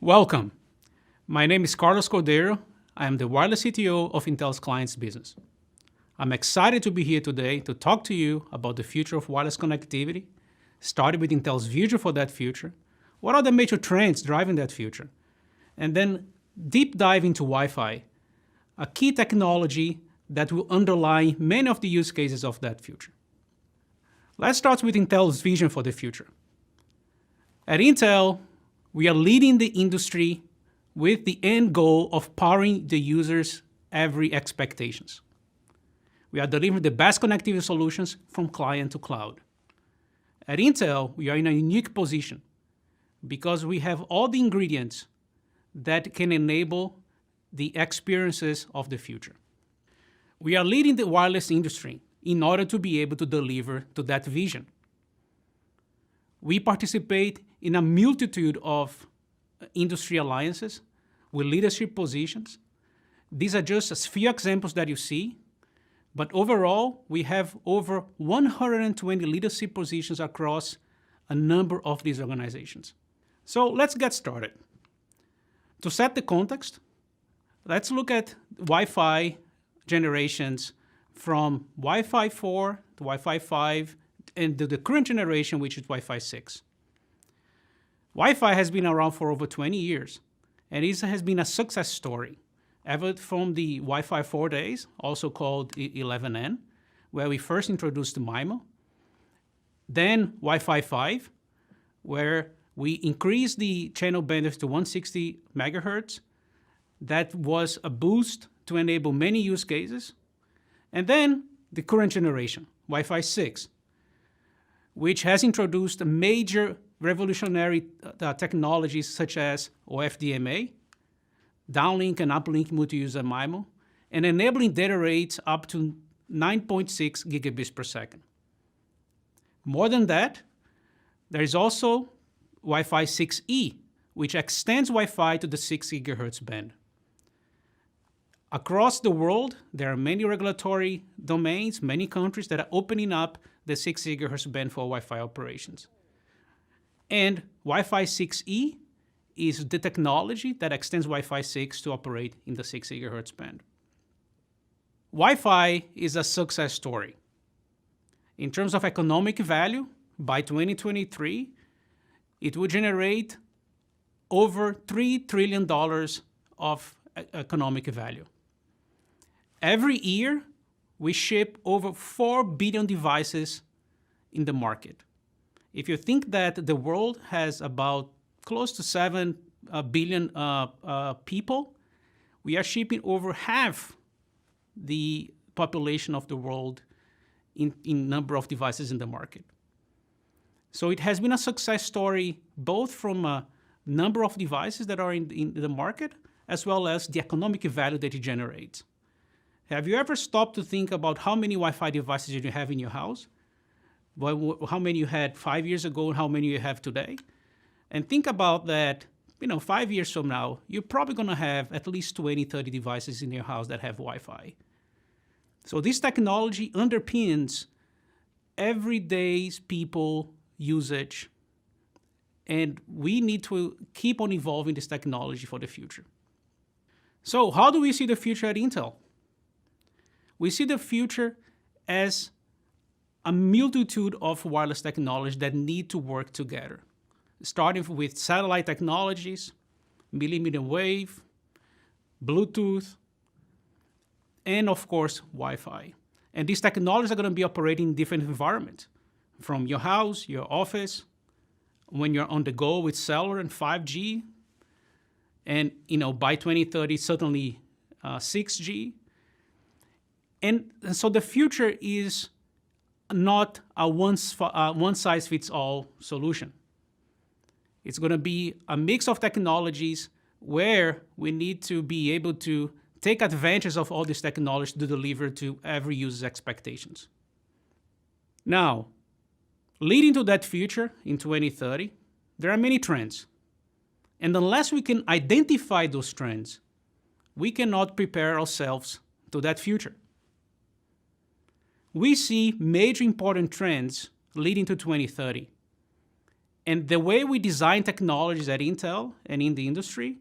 Welcome. My name is Carlos Cordeiro. I am the wireless CTO of Intel's clients business. I'm excited to be here today to talk to you about the future of wireless connectivity, starting with Intel's vision for that future, what are the major trends driving that future, and then deep dive into Wi-Fi, a key technology that will underlie many of the use cases of that future. Let's start with Intel's vision for the future. At Intel, we are leading the industry with the end goal of powering the user's every expectations. We are delivering the best connectivity solutions from client to cloud. At Intel, we are in a unique position because we have all the ingredients that can enable the experiences of the future. We are leading the wireless industry in order to be able to deliver to that vision. We participate in a multitude of industry alliances with leadership positions. These are just a few examples that you see, but overall, we have over 120 leadership positions across a number of these organizations. So let's get started. To set the context, let's look at Wi-Fi generations from Wi-Fi 4 to Wi-Fi 5 and to the current generation, which is Wi-Fi 6. Wi-Fi has been around for over 20 years, and it has been a success story, ever from the Wi-Fi 4 days, also called 11N, where we first introduced MIMO, then Wi-Fi 5, where we increased the channel bandwidth to 160 megahertz. That was a boost to enable many use cases. And then the current generation, Wi-Fi 6, which has introduced major revolutionary technologies such as OFDMA, downlink and uplink multi-user MIMO, and enabling data rates up to 9.6 gigabits per second. More than that, there is also Wi-Fi 6E, which extends Wi-Fi to the 6 gigahertz band. Across the world, there are many regulatory domains, many countries that are opening up the 6 gigahertz band for Wi-Fi operations. And Wi-Fi 6E is the technology that extends Wi-Fi 6 to operate in the 6 gigahertz band. Wi-Fi is a success story. In terms of economic value, by 2023, it will generate over $3 trillion of economic value. Every year, we ship over 4 billion devices in the market. If you think that the world has about close to 7 billion people, we are shipping over half the population of the world in number of devices in the market. So it has been a success story, both from a number of devices that are in the market, as well as the economic value that it generates. Have you ever stopped to think about how many Wi-Fi devices you have in your house? How many you had 5 years ago and how many you have today? And think about that, 5 years from now, you're probably gonna have at least 20, 30 devices in your house that have Wi-Fi. So this technology underpins everyday people usage, and we need to keep on evolving this technology for the future. So how do we see the future at Intel? We see the future as a multitude of wireless technologies that need to work together, starting with satellite technologies, millimeter wave, Bluetooth, and of course, Wi-Fi. And these technologies are going to be operating in different environments, from your house, your office, when you're on the go with cellular and 5G, and by 2030, certainly 6G. And so the future is not a one-size-fits-all solution. It's going to be a mix of technologies where we need to be able to take advantage of all this technology to deliver to every user's expectations. Now, leading to that future in 2030, there are many trends. And unless we can identify those trends, we cannot prepare ourselves to that future. We see major important trends leading to 2030. And the way we design technologies at Intel and in the industry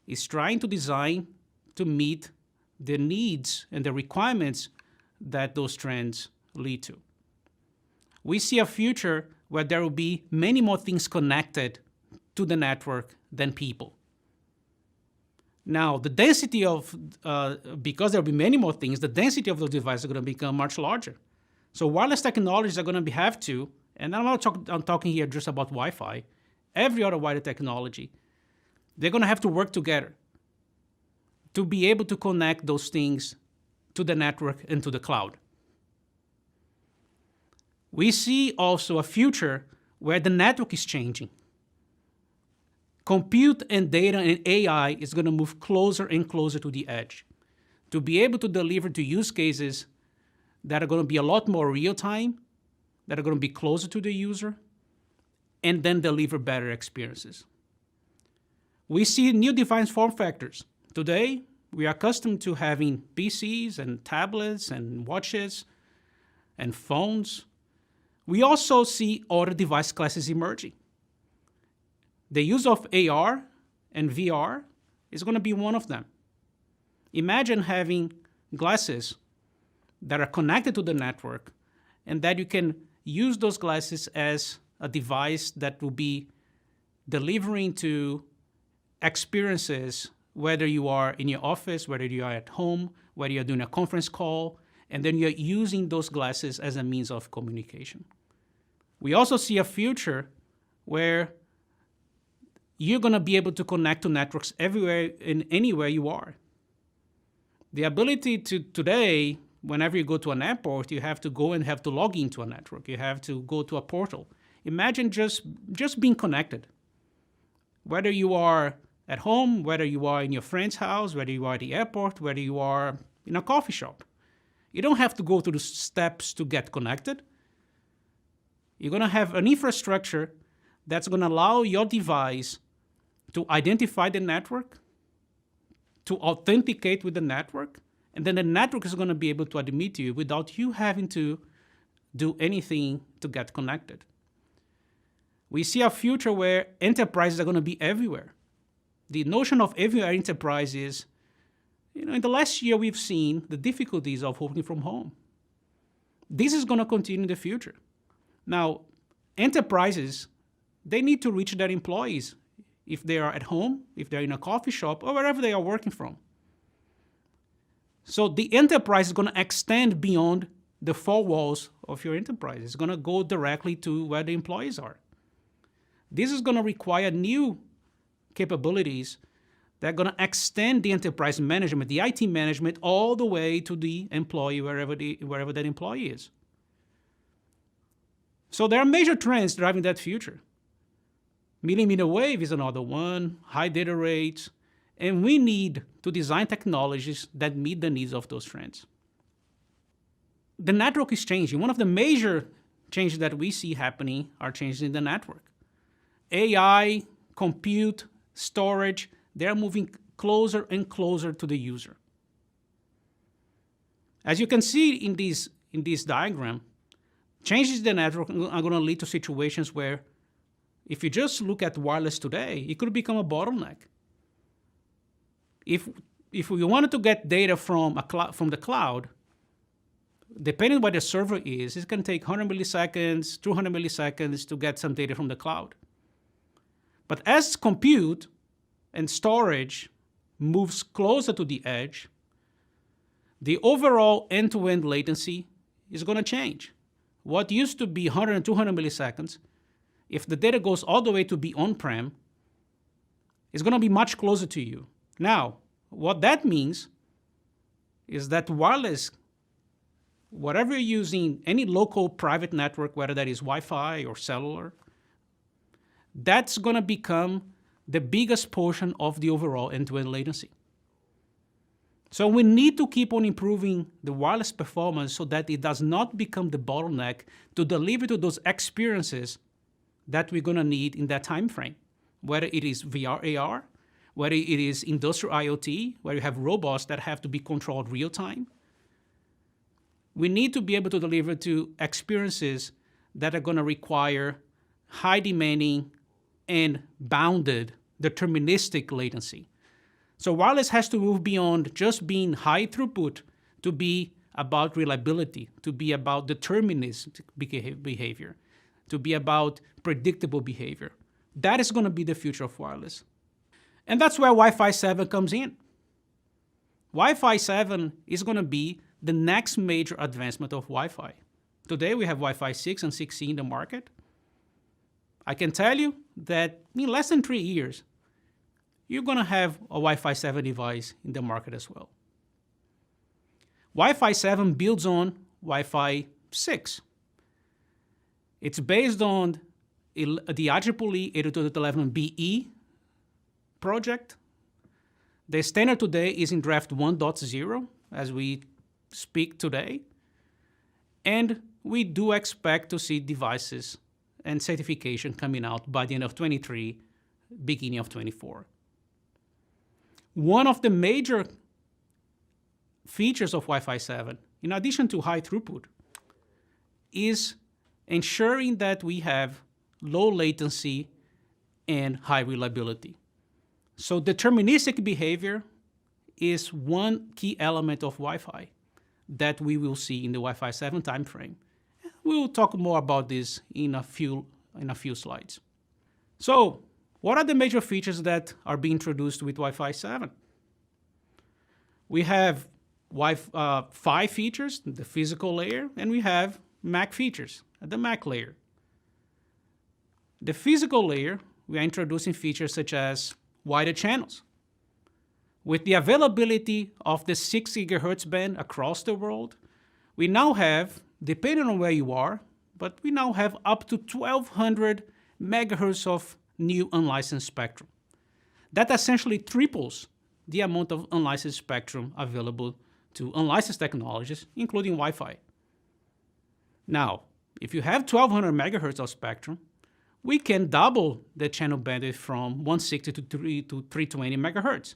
is trying to design to meet the needs and the requirements that those trends lead to. We see a future where there will be many more things connected to the network than people. Now, the density of, because there will be many more things, the density of those devices are going to become much larger. So wireless technologies are going to have to, and I'm talking here just about Wi-Fi, every other wireless technology, they're going to have to work together to be able to connect those things to the network and to the cloud. We see also a future where the network is changing. Compute and data and AI is going to move closer and closer to the edge to be able to deliver to use cases that are going to be a lot more real time, that are going to be closer to the user, and then deliver better experiences. We see new device form factors. Today, we are accustomed to having PCs and tablets and watches and phones. We also see other device classes emerging. The use of AR and VR is going to be one of them. Imagine having glasses that are connected to the network and that you can use those glasses as a device that will be delivering to experiences, whether you are in your office, whether you are at home, whether you're doing a conference call, and then you're using those glasses as a means of communication. We also see a future where you're going to be able to connect to networks everywhere and anywhere you are. The ability to today, whenever you go to an airport, you have to go and have to log into a network. You have to go to a portal. Imagine just being connected. Whether you are at home, whether you are in your friend's house, whether you are at the airport, whether you are in a coffee shop. You don't have to go through the steps to get connected. You're going to have an infrastructure that's going to allow your device to identify the network, to authenticate with the network, and then the network is going to be able to admit you without you having to do anything to get connected. We see a future where enterprises are going to be everywhere. The notion of everywhere enterprise is, in the last year we've seen the difficulties of working from home. This is going to continue in the future. Now, enterprises, they need to reach their employees if they are at home, if they're in a coffee shop, or wherever they are working from. So the enterprise is going to extend beyond the four walls of your enterprise. It's going to go directly to where the employees are. This is going to require new capabilities that are going to extend the enterprise management, the IT management, all the way to the employee, wherever that employee is. So there are major trends driving that future. Millimeter wave is another one, high data rates, and we need to design technologies that meet the needs of those trends. The network is changing. One of the major changes that we see happening are changes in the network. AI, compute, storage, they're moving closer and closer to the user. As you can see in this diagram, changes in the network are going to lead to situations where if you just look at wireless today, it could become a bottleneck. If we wanted to get data from the cloud, depending on what the server is, it can take 100 milliseconds, 200 milliseconds to get some data from the cloud. But as compute and storage moves closer to the edge, the overall end-to-end latency is going to change. What used to be 100 and 200 milliseconds, if the data goes all the way to be on-prem, it's going to be much closer to you. Now, what that means is that wireless, whatever you're using, any local private network, whether that is Wi-Fi or cellular, that's going to become the biggest portion of the overall end-to-end latency. So we need to keep on improving the wireless performance so that it does not become the bottleneck to deliver to those experiences that we're going to need in that time frame, whether it is VR, AR, whether it is industrial IoT, where you have robots that have to be controlled real time. We need to be able to deliver to experiences that are going to require high demanding, and bounded deterministic latency latencycy c. So wireless has to move beyond just being high throughput to be about reliability, to be about deterministic behavior, to be about predictable behavior. That is going to be the future of wireless. And that's where Wi-Fi 7 comes in. Wi-Fi 7 is going to be the next major advancement of Wi-Fi. Today we have Wi-Fi 6 and 6E in the market. I can tell you that in less than 3 years, you're going to have a Wi-Fi 7 device in the market as well. Wi-Fi 7 builds on Wi-Fi 6. It's based on the IEEE 802.11be project. The standard today is in draft 1.0 as we speak today. And we do expect to see devices and certification coming out by the end of 23, beginning of 24. One of the major features of Wi-Fi 7, in addition to high throughput, is ensuring that we have low latency and high reliability. So deterministic behavior is one key element of Wi-Fi that we will see in the Wi-Fi 7 timeframe. We will talk more about this in a few slides. So what are the major features that are being introduced with Wi-Fi 7? We have Wi-Fi features, the physical layer, and we have MAC features at the MAC layer. The physical layer, we are introducing features such as wider channels. With the availability of the 6 gigahertz band across the world, we now have, depending on where you are, but we now have up to 1,200 megahertz of new unlicensed spectrum. That essentially triples the amount of unlicensed spectrum available to unlicensed technologies, including Wi-Fi. Now, if you have 1,200 megahertz of spectrum, we can double the channel bandwidth from 160 to 320 megahertz.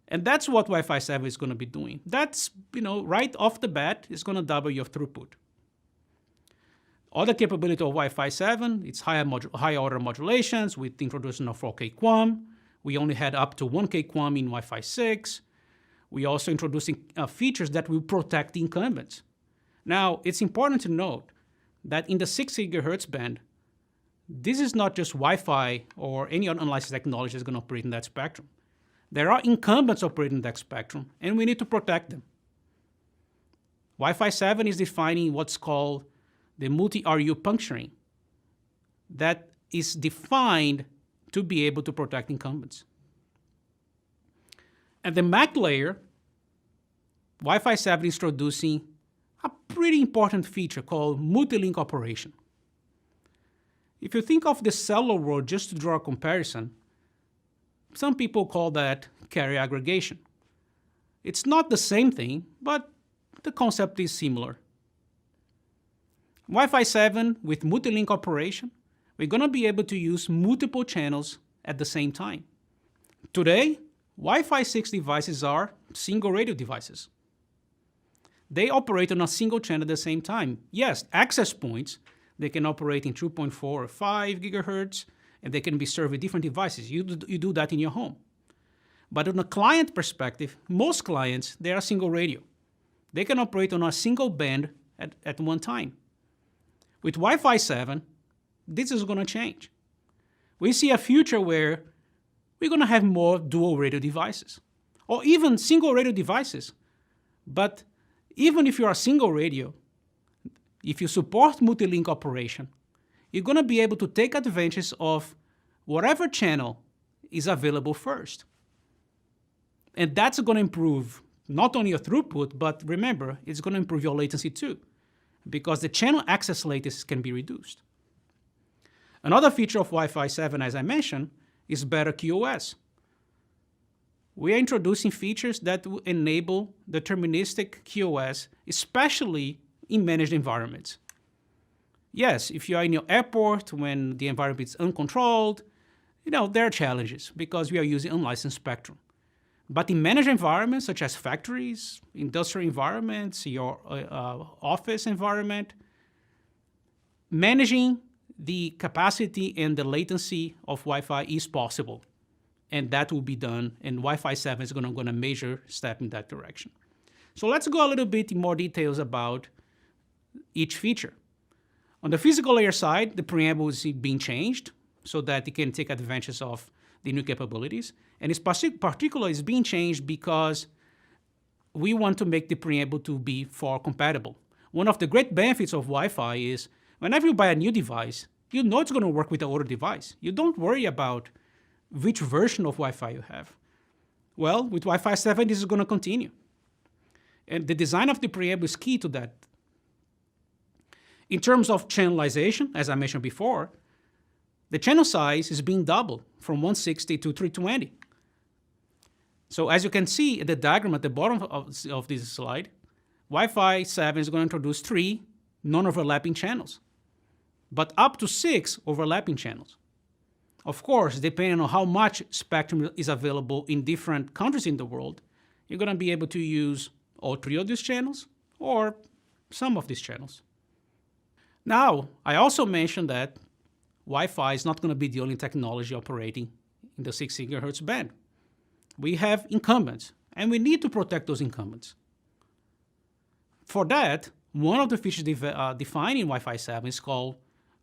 And that's what Wi-Fi 7 is going to be doing. That's, right off the bat, it's going to double your throughput. Other capability of Wi-Fi 7, it's high order modulations with the introduction of 4K QAM. We only had up to 1K QAM in Wi-Fi 6. We also introducing features that will protect the incumbents. Now, it's important to note that in the 6 gigahertz band, this is not just Wi-Fi or any other unlicensed technology that's going to operate in that spectrum. There are incumbents operating in that spectrum, and we need to protect them. Wi-Fi 7 is defining what's called the multi-RU puncturing that is defined to be able to protect incumbents. At the MAC layer, Wi-Fi 7 is introducing a pretty important feature called multi-link operation. If you think of the cellular world, just to draw a comparison, some people call that carrier aggregation. It's not the same thing, but the concept is similar. Wi-Fi 7 with multi-link operation, we're going to be able to use multiple channels at the same time. Today, Wi-Fi 6 devices are single radio devices. They operate on a single channel at the same time. Yes, access points, they can operate in 2.4 or 5 gigahertz, and they can be served with different devices. You do that in your home. But on a client perspective, most clients, they are single radio. They can operate on a single band at one time. With Wi-Fi 7, this is going to change. We see a future where we're going to have more dual radio devices, or even single radio devices. But even if you're a single radio, if you support multi-link operation, you're going to be able to take advantage of whatever channel is available first. And that's going to improve not only your throughput, but remember, it's going to improve your latency too, because the channel access latency can be reduced. Another feature of Wi-Fi 7, as I mentioned, is better QoS. We are introducing features that will enable deterministic QoS, especially in managed environments. Yes, if you are in your airport when the environment is uncontrolled, there are challenges because we are using unlicensed spectrum. But in managed environments such as factories, industrial environments, your office environment, managing the capacity and the latency of Wi-Fi is possible, and that will be done, and Wi-Fi 7 is going to major step in that direction. So let's go a little bit in more details about each feature. On the physical layer side, the preamble is being changed so that it can take advantage of the new capabilities. And it's particularly is being changed because we want to make the preamble to be FAR compatible. One of the great benefits of Wi-Fi is whenever you buy a new device, you know it's going to work with the older device. You don't worry about which version of Wi-Fi you have. Well, with Wi-Fi 7, this is going to continue. And the design of the preamble is key to that. In terms of channelization, as I mentioned before, the channel size is being doubled from 160 to 320. So as you can see in the diagram at the bottom of this slide, Wi-Fi 7 is going to introduce 3 non-overlapping channels, but up to 6 overlapping channels. Of course, depending on how much spectrum is available in different countries in the world, you're going to be able to use all 3 of these channels or some of these channels. Now, I also mentioned that Wi-Fi is not going to be the only technology operating in the 6 GHz band. We have incumbents, and we need to protect those incumbents. For that, one of the features defined in Wi-Fi 7 is called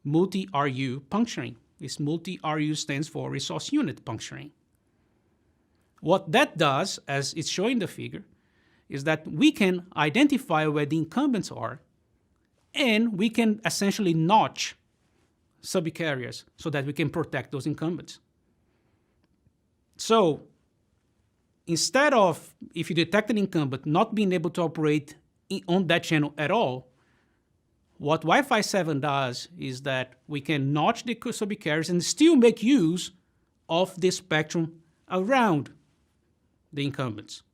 multi-RU puncturing. This multi-RU stands for resource unit puncturing. What that does, as it's showing the figure, is that we can identify where the incumbents are, and we can essentially notch sub-carriers so that we can protect those incumbents. So instead of, if you detect an incumbent, not being able to operate on that channel at all, what Wi-Fi 7 does is that we can notch the sub-carriers and still make use of the spectrum around the incumbents.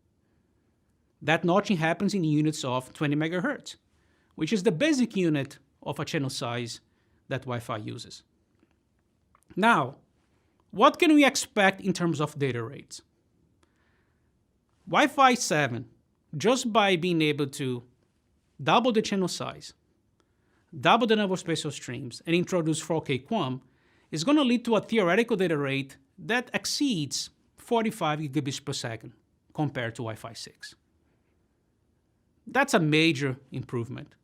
That notching happens in units of 20 megahertz, which is the basic unit of a channel size that Wi-Fi uses. Now, what can we expect in terms of data rates? Wi-Fi 7, just by being able to double the channel size, double the number of spatial streams, and introduce 4K QAM, is going to lead to a theoretical data rate that exceeds 45 gigabits per second compared to Wi-Fi 6. That's a major improvement.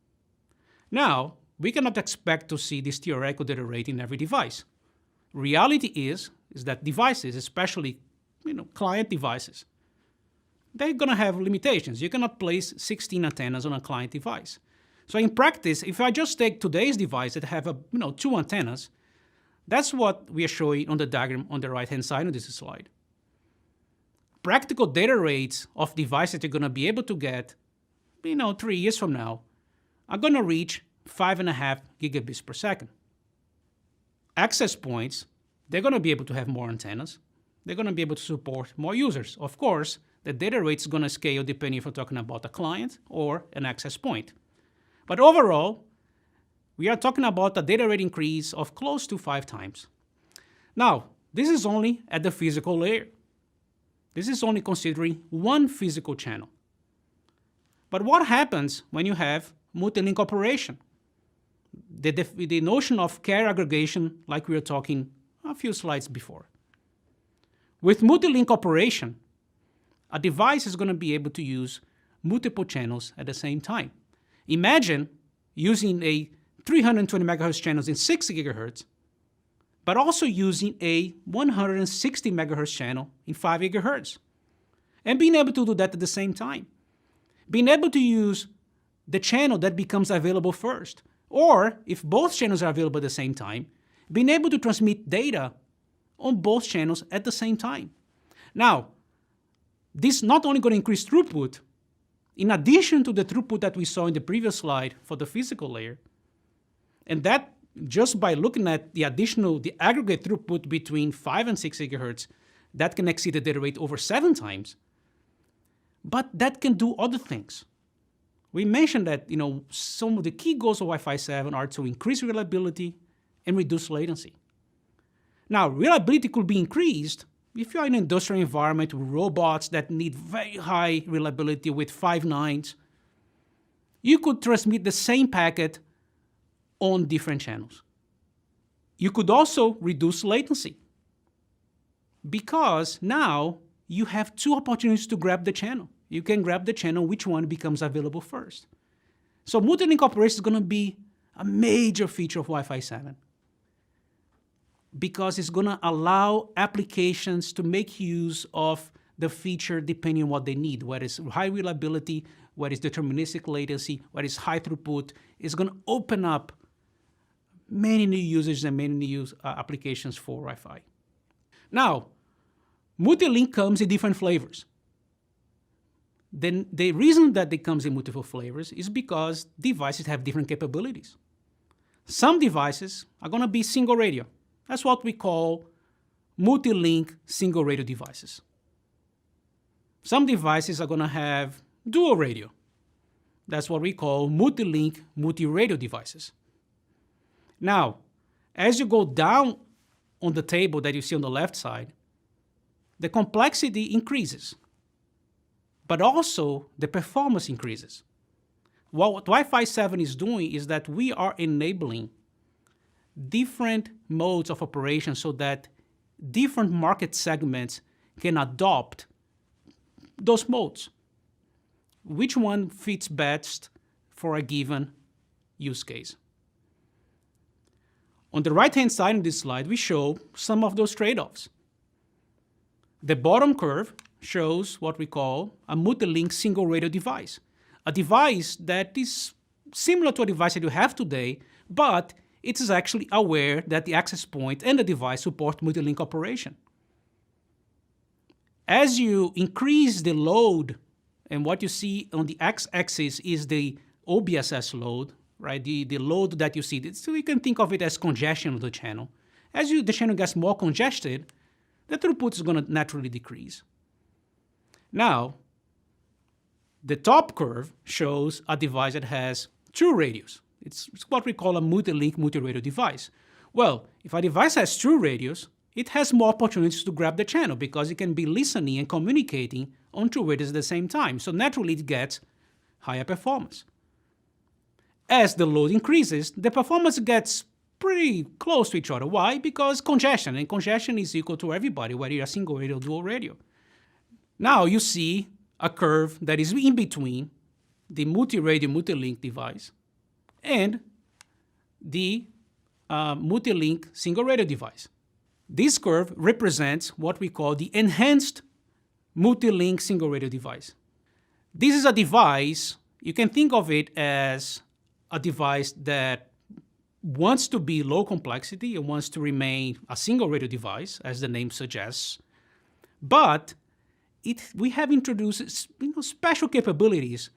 Now, we cannot expect to see this theoretical data rate in every device. Reality is that devices, especially client devices, they're going to have limitations. You cannot place 16 antennas on a client device. So in practice, if I just take today's device that have 2 antennas, that's what we are showing on the diagram on the right-hand side of this slide. Practical data rates of devices that you're going to be able to get 3 years from now are going to reach 5.5 gigabits per second. Access points, they're going to be able to have more antennas. They're going to be able to support more users. Of course, the data rate is going to scale depending if we're talking about a client or an access point. But overall, we are talking about a data rate increase of close to 5 times. Now, this is only at the physical layer. This is only considering one physical channel. But what happens when you have multi-link operation? The notion of carrier aggregation, like we were talking a few slides before. With multi-link operation, a device is going to be able to use multiple channels at the same time. Imagine using a 320 megahertz channels in 6 gigahertz, but also using a 160 megahertz channel in 5 gigahertz, and being able to do that at the same time. Being able to use the channel that becomes available first, or if both channels are available at the same time, being able to transmit data on both channels at the same time. Now, this not only going to increase throughput, in addition to the throughput that we saw in the previous slide for the physical layer, and that just by looking at the aggregate throughput between 5 and 6 gigahertz, that can exceed the data rate over 7 times. But that can do other things. We mentioned that some of the key goals of Wi-Fi 7 are to increase reliability and reduce latency. Now, reliability could be increased if you're in an industrial environment with robots that need very high reliability with 5 nines. You could transmit the same packet on different channels. You could also reduce latency because now you have two opportunities to grab the channel. You can grab the channel, which one becomes available first. So multi-link operation is going to be a major feature of Wi-Fi 7 because it's going to allow applications to make use of the feature depending on what they need, whether it's high reliability, whether it's deterministic latency, whether it's high throughput. It's going to open up many new users and many new applications for Wi-Fi. Now, multi-link comes in different flavors. Then the reason that it comes in multiple flavors is because devices have different capabilities. Some devices are going to be single radio. That's what we call multi-link single radio devices. Some devices are going to have dual radio. That's what we call multi-link multi-radio devices. Now, as you go down on the table that you see on the left side, the complexity increases, but also the performance increases. What Wi-Fi 7 is doing is that we are enabling different modes of operation so that different market segments can adopt those modes. Which one fits best for a given use case? On the right-hand side of this slide, we show some of those trade-offs. The bottom curve shows what we call a multi-link single radio device, a device that is similar to a device that you have today, but it is actually aware that the access point and the device support multi-link operation. As you increase the load, and what you see on the x-axis is the OBSS load, right? The load that you see. So you can think of it as congestion of the channel. As the channel gets more congested, the throughput is going to naturally decrease. Now, the top curve shows a device that has two radios. It's what we call a multi-link multi-radio device. Well, if a device has two radios, it has more opportunities to grab the channel because it can be listening and communicating on two radios at the same time. So naturally, it gets higher performance. As the load increases, the performance gets pretty close to each other. Why? Because congestion, and congestion is equal to everybody, whether you're a single radio or dual radio. Now you see a curve that is in between the multi-radio, multi-link device and the multi-link single radio device. This curve represents what we call the enhanced multi-link single radio device. This is a device, you can think of it as a device that wants to be low complexity and wants to remain a single radio device, as the name suggests, but we have introduced special capabilities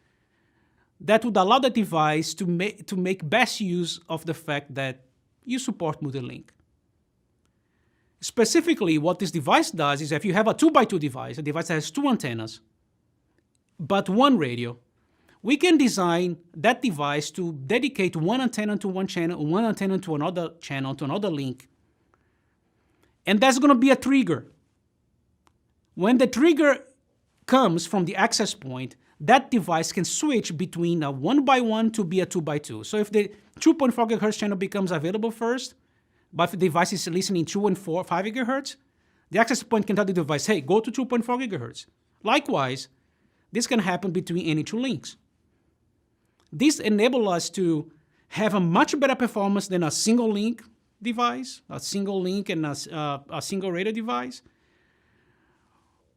that would allow the device to make best use of the fact that you support multi-link. Specifically, what this device does is if you have a 2x2 device, a device that has two antennas, but one radio, we can design that device to dedicate one antenna to one channel, one antenna to another channel, to another link. And that's going to be a trigger. When the trigger comes from the access point, that device can switch between a 1x1 to be a 2x2. So if the 2.4 GHz channel becomes available first, but if the device is listening 2 and 5 GHz, the access point can tell the device, hey, go to 2.4 GHz. Likewise, this can happen between any two links. This enables us to have a much better performance than a single link device, a single link and a single radio device.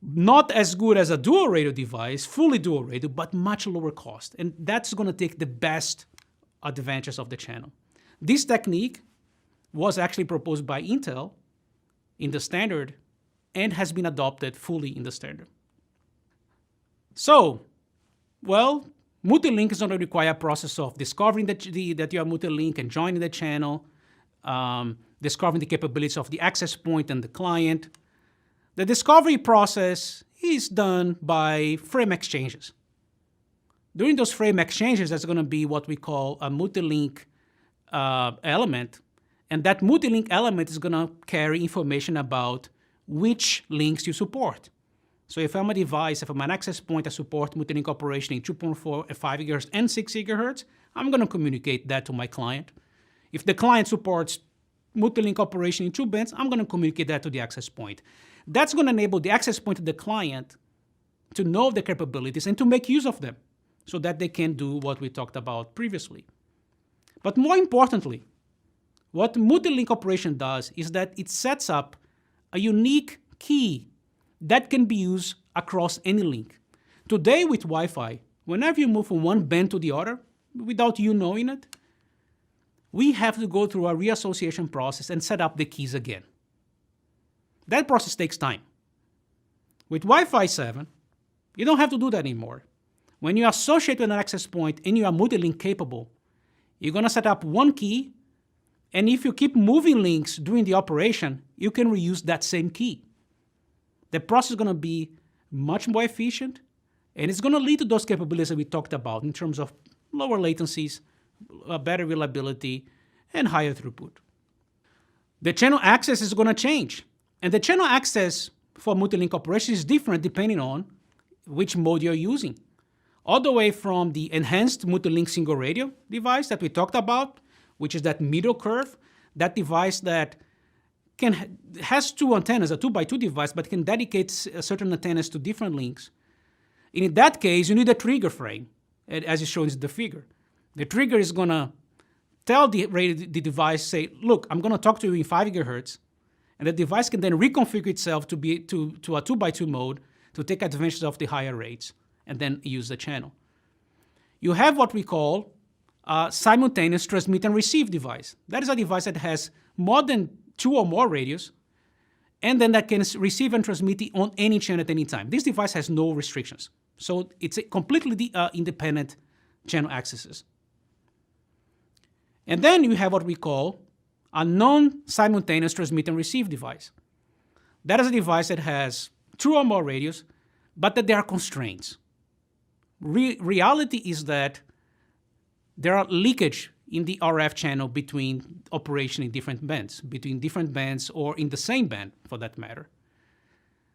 Not as good as a dual radio device, fully dual radio, but much lower cost. And that's going to take the best advantages of the channel. This technique was actually proposed by Intel in the standard and has been adopted fully in the standard. So, well, multi-link is going to require a process of discovering that you are multi-link and joining the channel, discovering the capabilities of the access point and the client. The discovery process is done by frame exchanges. During those frame exchanges, there's going to be what we call a multi-link element, and that multi-link element is going to carry information about which links you support. So if I'm a device, if I'm an access point that supports multi-link operation in 2.4 and 5 GHz and 6 GHz, I'm going to communicate that to my client. If the client supports multi-link operation in 2 bands, I'm going to communicate that to the access point. That's going to enable the access point to the client to know the capabilities and to make use of them so that they can do what we talked about previously. But more importantly, what multi-link operation does is that it sets up a unique key that can be used across any link. Today with Wi-Fi, whenever you move from one band to the other, without you knowing it, we have to go through a reassociation process and set up the keys again. That process takes time. With Wi-Fi 7, you don't have to do that anymore. When you associate with an access point and you are multi-link capable, you're going to set up one key, and if you keep moving links during the operation, you can reuse that same key. The process is going to be much more efficient, and it's going to lead to those capabilities that we talked about in terms of lower latencies, better reliability, and higher throughput. The channel access is going to change, and the channel access for multi-link operation is different depending on which mode you're using. All the way from the enhanced multi-link single radio device that we talked about, which is that middle curve, that device that has 2 antennas, a 2x2 device, but can dedicate certain antennas to different links. And in that case, you need a trigger frame, as is shown in the figure. The trigger is going to tell the device, say, look, I'm going to talk to you in 5 gigahertz, and the device can then reconfigure itself to a 2x2 mode to take advantage of the higher rates and then use the channel. You have what we call a simultaneous transmit and receive device. That is a device that has more than 2 or more radios, and then that can receive and transmit it on any channel at any time. This device has no restrictions. So it's a completely independent channel accesses. And then you have what we call a non-simultaneous transmit and receive device. That is a device that has 2 or more radios, but that there are constraints. Reality is that there are leakage in the RF channel between operation in different bands, or in the same band for that matter.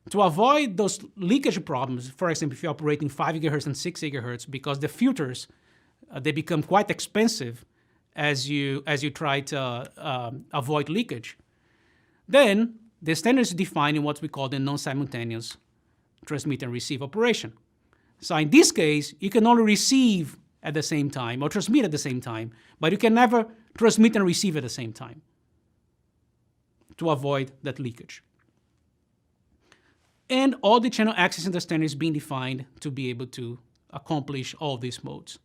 To avoid those leakage problems, for example, if you're operating 5 gigahertz and 6 gigahertz, because the filters, they become quite expensive as you try to avoid leakage, then the standard is defined in what we call the non-simultaneous transmit and receive operation. So in this case, you can only receive at the same time or transmit at the same time, but you can never transmit and receive at the same time to avoid that leakage. And all the channel access in the standard is being defined to be able to accomplish all these modes.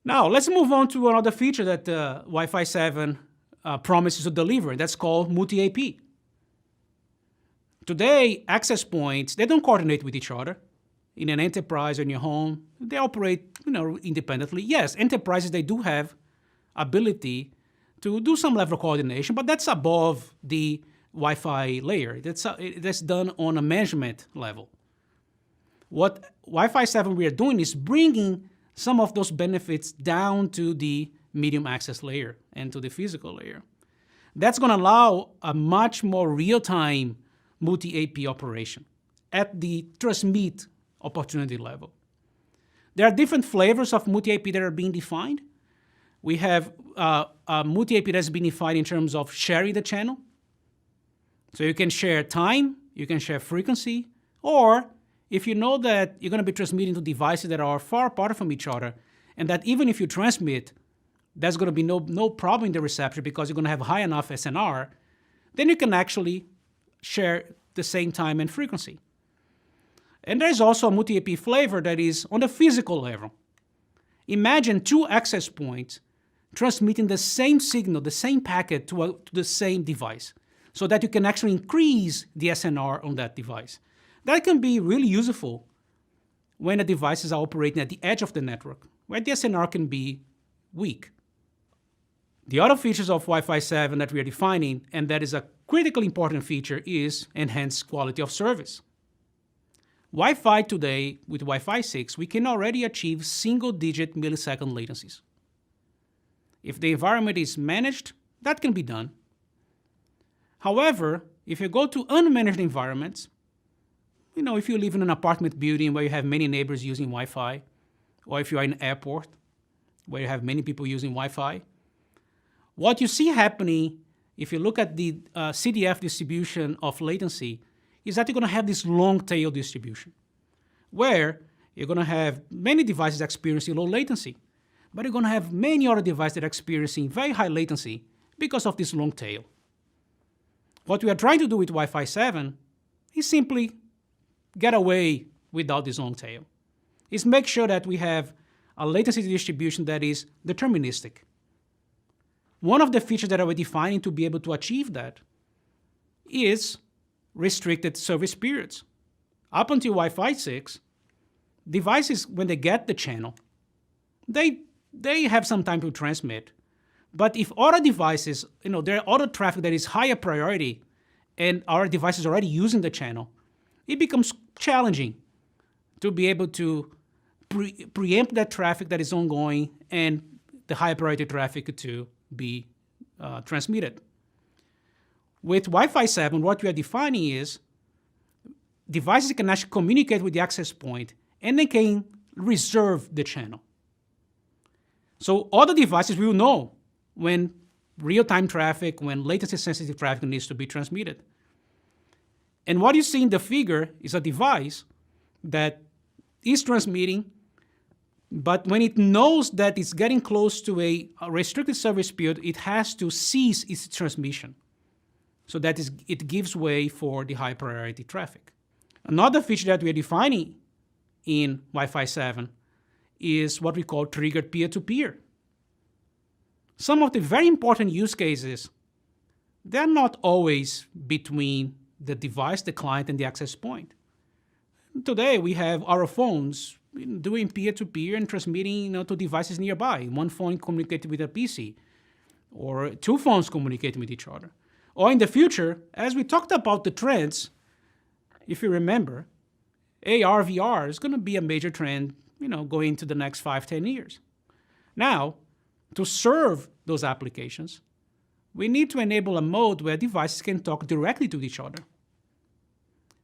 Now, let's move on to another feature that Wi-Fi 7 promises to deliver, and that's called multi-AP. Today, access points, they don't coordinate with each other. In an enterprise or in your home, they operate independently. Yes, enterprises, they do have ability to do some level of coordination, but that's above the Wi-Fi layer. That's done on a management level. What Wi-Fi 7 we are doing is bringing some of those benefits down to the medium access layer and to the physical layer. That's going to allow a much more real-time multi-AP operation at the transmit opportunity level. There are different flavors of multi-AP that are being defined. We have multi-AP that's been defined in terms of sharing the channel. So you can share time, you can share frequency, or if you know that you're going to be transmitting to devices that are far apart from each other, and that even if you transmit, there's going to be no problem in the reception because you're going to have high enough SNR, then you can actually share the same time and frequency. And there's also a multi-AP flavor that is on the physical level. Imagine 2 access points transmitting the same signal, the same packet to the same device, so that you can actually increase the SNR on that device. That can be really useful when the devices are operating at the edge of the network, where the SNR can be weak. The other features of Wi-Fi 7 that we are defining, and that is a critically important feature, is enhanced quality of service. Wi-Fi today, with Wi-Fi 6, we can already achieve single-digit millisecond latencies. If the environment is managed, that can be done. However, if you go to unmanaged environments, if you live in an apartment building where you have many neighbors using Wi-Fi, or if you are in an airport where you have many people using Wi-Fi, what you see happening if you look at the CDF distribution of latency, is that you're going to have this long tail distribution where you're going to have many devices experiencing low latency, but you're going to have many other devices that are experiencing very high latency because of this long tail. What we are trying to do with Wi-Fi 7 is simply get away without this long tail. Is make sure that we have a latency distribution that is deterministic. One of the features that we're defining to be able to achieve that is restricted service periods. Up until Wi-Fi 6, devices, when they get the channel, they have some time to transmit. But if other devices, there are other traffic that is higher priority and our device is already using the channel, it becomes challenging to be able to preempt that traffic that is ongoing and the higher priority traffic to be transmitted. With Wi-Fi 7, what we are defining is devices can actually communicate with the access point and they can reserve the channel. So other devices will know when real-time traffic, when latency-sensitive traffic needs to be transmitted. And what you see in the figure is a device that is transmitting, but when it knows that it's getting close to a restricted service period, it has to cease its transmission. So that it gives way for the high priority traffic. Another feature that we are defining in Wi-Fi 7 is what we call triggered peer-to-peer. Some of the very important use cases, they're not always between the device, the client, and the access point. Today, we have our phones doing peer-to-peer and transmitting to devices nearby. One phone communicating with a PC, or two phones communicating with each other. Or in the future, as we talked about the trends, if you remember, AR, VR is going to be a major trend, going into the next 5-10 years. Now, to serve those applications, we need to enable a mode where devices can talk directly to each other.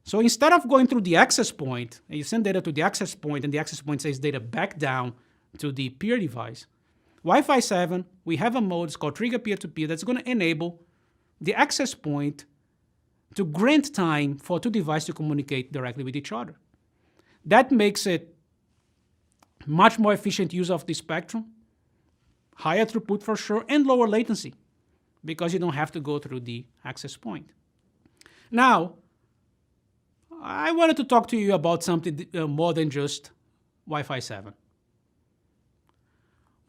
So instead of going through the access point, and you send data to the access point, and the access point sends data back down to the peer device, Wi-Fi 7, we have a mode, it's called Trigger Peer-to-Peer, that's going to enable the access point to grant time for two devices to communicate directly with each other. That makes it much more efficient use of the spectrum, higher throughput for sure, and lower latency, because you don't have to go through the access point. Now, I wanted to talk to you about something more than just Wi-Fi 7.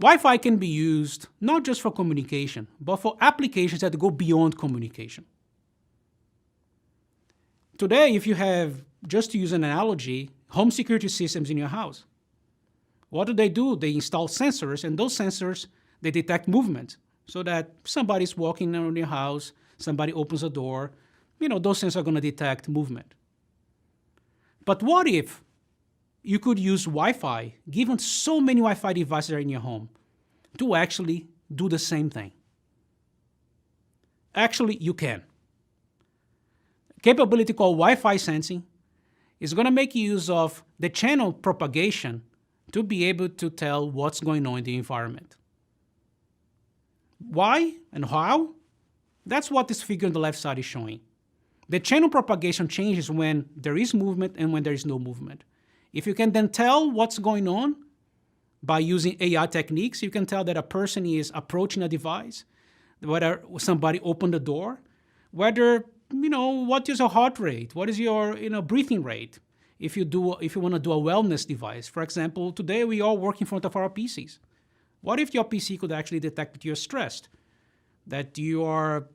Wi-Fi can be used not just for communication, but for applications that go beyond communication. Today, if you have, just to use an analogy, home security systems in your house, what do? They install sensors, and those sensors, they detect movement so that somebody's walking around your house, somebody opens a door, those sensors are going to detect movement. But what if you could use Wi-Fi, given so many Wi-Fi devices are in your home, to actually do the same thing? Actually, you can. Capability called Wi-Fi sensing is going to make use of the channel propagation to be able to tell what's going on in the environment. Why and how? That's what this figure on the left side is showing. The channel propagation changes when there is movement and when there is no movement. If you can then tell what's going on by using AI techniques, you can tell that a person is approaching a device, whether somebody opened the door, whether, what is your heart rate, what is your, breathing rate. If you want to do a wellness device, for example, today we all work in front of our PCs. What if your PC could actually detect that you're stressed, that your,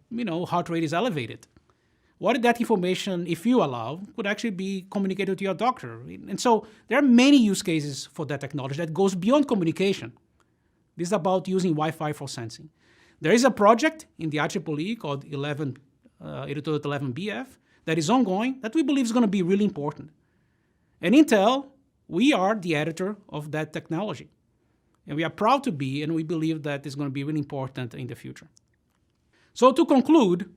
heart rate is elevated? What if that information, if you allow, could actually be communicated to your doctor? And so there are many use cases for that technology that goes beyond communication. This is about using Wi-Fi for sensing. There is a project in the IEEE called 802.11bf that is ongoing that we believe is going to be really important. And Intel, we are the editor of that technology. And we are proud to be, and we believe that it's going to be really important in the future. So to conclude,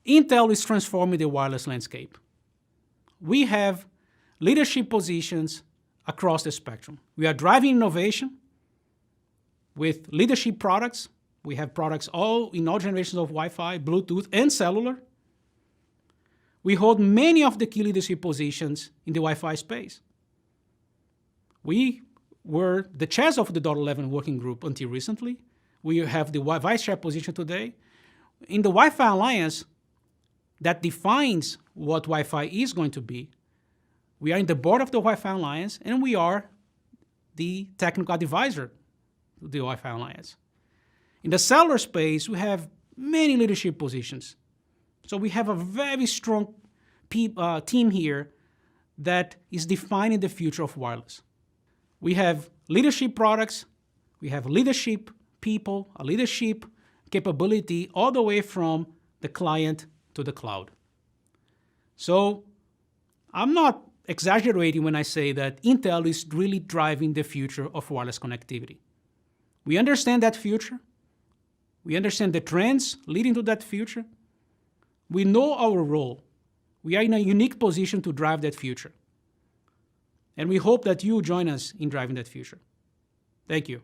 Intel is transforming the wireless landscape. We have leadership positions across the spectrum. We are driving innovation with leadership products We have products in all generations of Wi-Fi, Bluetooth, and cellular. We hold many of the key leadership positions in the Wi-Fi space. We were the chairs of the .11 working group until recently. We have the vice chair position today. In the Wi-Fi Alliance that defines what Wi-Fi is going to be, we are in the board of the Wi-Fi Alliance, and we are the technical advisor to the Wi-Fi Alliance. In the cellular space, we have many leadership positions. So we have a very strong team here that is defining the future of wireless. We have leadership products, we have leadership people, a leadership capability all the way from the client to the cloud. So I'm not exaggerating when I say that Intel is really driving the future of wireless connectivity. We understand that future. We understand the trends leading to that future. We know our role. We are in a unique position to drive that future. And we hope that you join us in driving that future. Thank you.